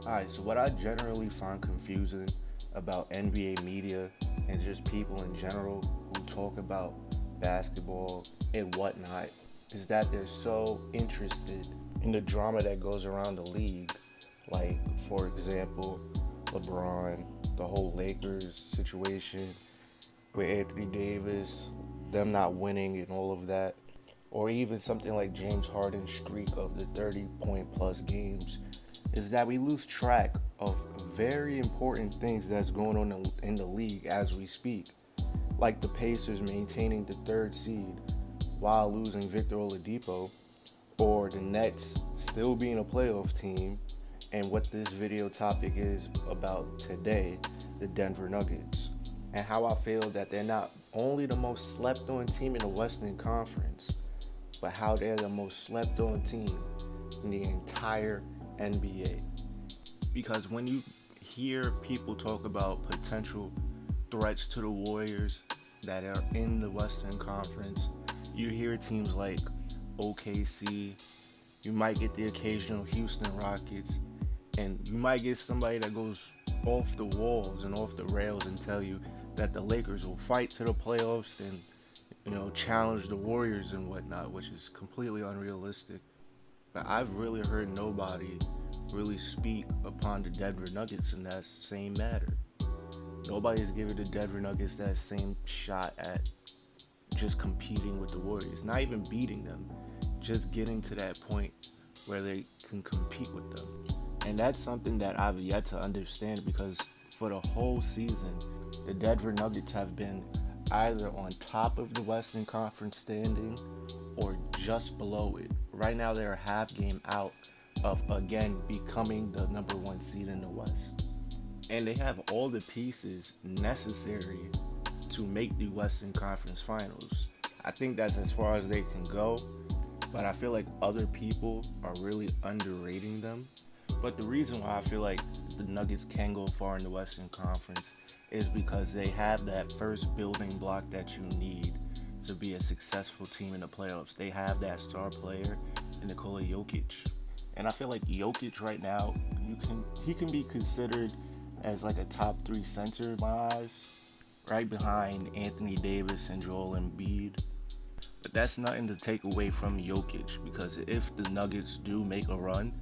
Alright, so what I generally find confusing about NBA media and just people in general who talk about basketball and whatnot is that they're so interested in the drama that goes around the league. Like, for example, LeBron, the whole Lakers situation with Anthony Davis, them not winning and all of that. Or even something like James Harden's streak of the 30-point plus games, is that we lose track of very important things that's going on in the league as we speak. Like the Pacers maintaining the third seed while losing Victor Oladipo, or the Nets still being a playoff team, and what this video topic is about today, the Denver Nuggets, and how I feel that they're not only the most slept on team in the Western Conference, but how they're the most slept on team in the entire NBA. Because when you hear people talk about potential threats to the Warriors that are in the Western Conference, you hear teams like OKC, you might get the occasional Houston Rockets, and you might get somebody that goes off the walls and off the rails and tell you that the Lakers will fight to the playoffs and challenge the Warriors and whatnot, which is completely unrealistic. But I've really heard nobody really speak upon the Denver Nuggets in that same matter. Nobody's giving the Denver Nuggets that same shot at just competing with the Warriors, not even beating them, just getting to that point where they can compete with them. And that's something that I've yet to understand, because for the whole season, the Denver Nuggets have been either on top of the Western Conference standing or just below it. Right now they're a half game out of again becoming the number one seed in the West. And they have all the pieces necessary to make the Western Conference Finals. I think that's as far as they can go, but I feel like other people are really underrating them. But the reason why I feel like the Nuggets can go far in the Western Conference is because they have that first building block that you need to be a successful team in the playoffs. They have that star player in Nikola Jokic. And I feel like Jokic right now, he can be considered as like a top 3 center in my eyes, right behind Anthony Davis and Joel Embiid. But that's nothing to take away from Jokic, because if the Nuggets do make a run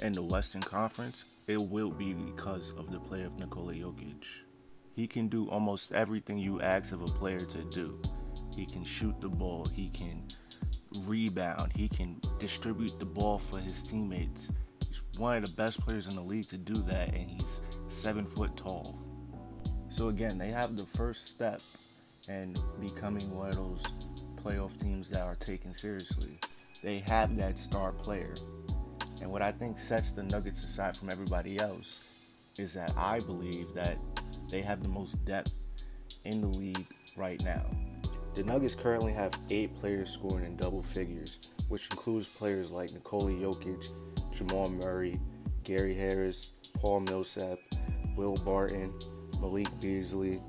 in the Western Conference, it will be because of the play of Nikola Jokic. He can do almost everything you ask of a player to do. He can shoot the ball, he can rebound, he can distribute the ball for his teammates. He's one of the best players in the league to do that, and he's 7 foot tall. So again, they have the first step in becoming one of those playoff teams that are taken seriously. They have that star player. And what I think sets the Nuggets aside from everybody else is that I believe that they have the most depth in the league right now. The Nuggets currently have 8 players scoring in double figures, which includes players like Nikola Jokic, Jamal Murray, Gary Harris, Paul Millsap, Will Barton, Malik Beasley,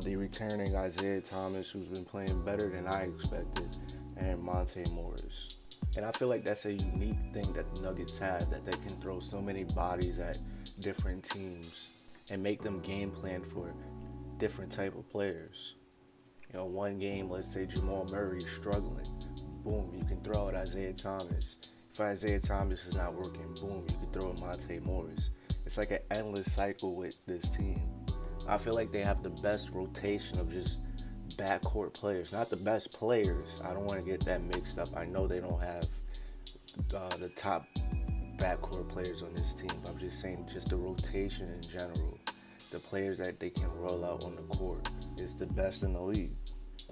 the returning Isaiah Thomas, who's been playing better than I expected, and Monte Morris. And I feel like that's a unique thing that the Nuggets have, that they can throw so many bodies at different teams and make them game plan for different type of players. One game, let's say Jamal Murray is struggling, boom, you can throw at Isaiah Thomas. If Isaiah Thomas is not working, boom, you can throw at Monte Morris. It's like an endless cycle with this team. I feel like they have the best rotation of just backcourt players, not the best players. I don't want to get that mixed up. I know they don't have the top backcourt players on this team, but I'm just saying just the rotation in general. The players that they can roll out on the court is the best in the league.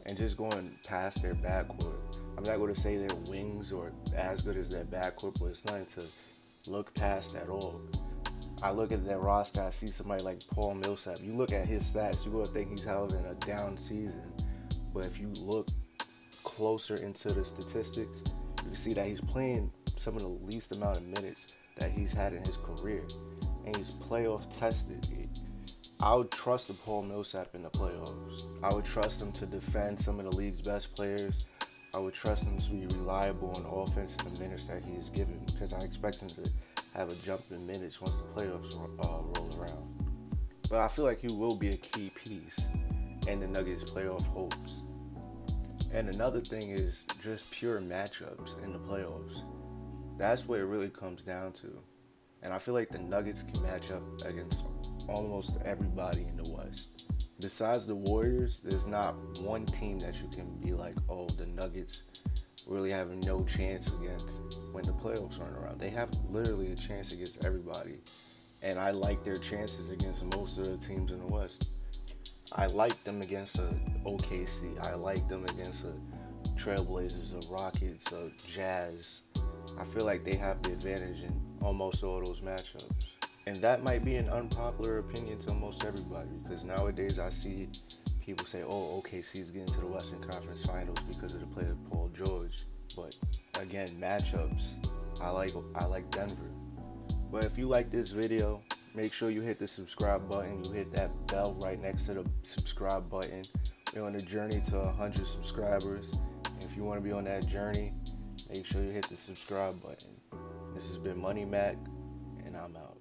And just going past their backcourt, I'm not going to say their wings are as good as their backcourt, but it's nothing to look past at all. I look at their roster, I see somebody like Paul Millsap. You look at his stats, you're going to think he's having a down season. But if you look closer into the statistics, you can see that he's playing some of the least amount of minutes that he's had in his career. And he's playoff tested. I would trust the Paul Millsap in the playoffs. I would trust him to defend some of the league's best players. I would trust him to be reliable on offense in the minutes that he is given, because I expect him to have a jump in minutes once the playoffs roll around. But I feel like he will be a key piece in the Nuggets' playoff hopes. And another thing is just pure matchups in the playoffs. That's what it really comes down to. And I feel like the Nuggets can match up against almost everybody in the West. Besides the Warriors, there's not one team that you can be like, oh, the Nuggets really have no chance against when the playoffs aren't around. They have literally a chance against everybody. And I like their chances against most of the teams in the West. I like them against a OKC. I like them against a Trailblazers, a Rockets, a Jazz. I feel like they have the advantage in almost all those matchups. And that might be an unpopular opinion to almost everybody, because nowadays I see people say, oh, OKC is getting to the Western Conference Finals because of the play of Paul George. But again, matchups, I like Denver. But if you like this video, make sure you hit the subscribe button. You hit that bell right next to the subscribe button. We're on a journey to 100 subscribers. And if you want to be on that journey, make sure you hit the subscribe button. This has been Moneymack, and I'm out.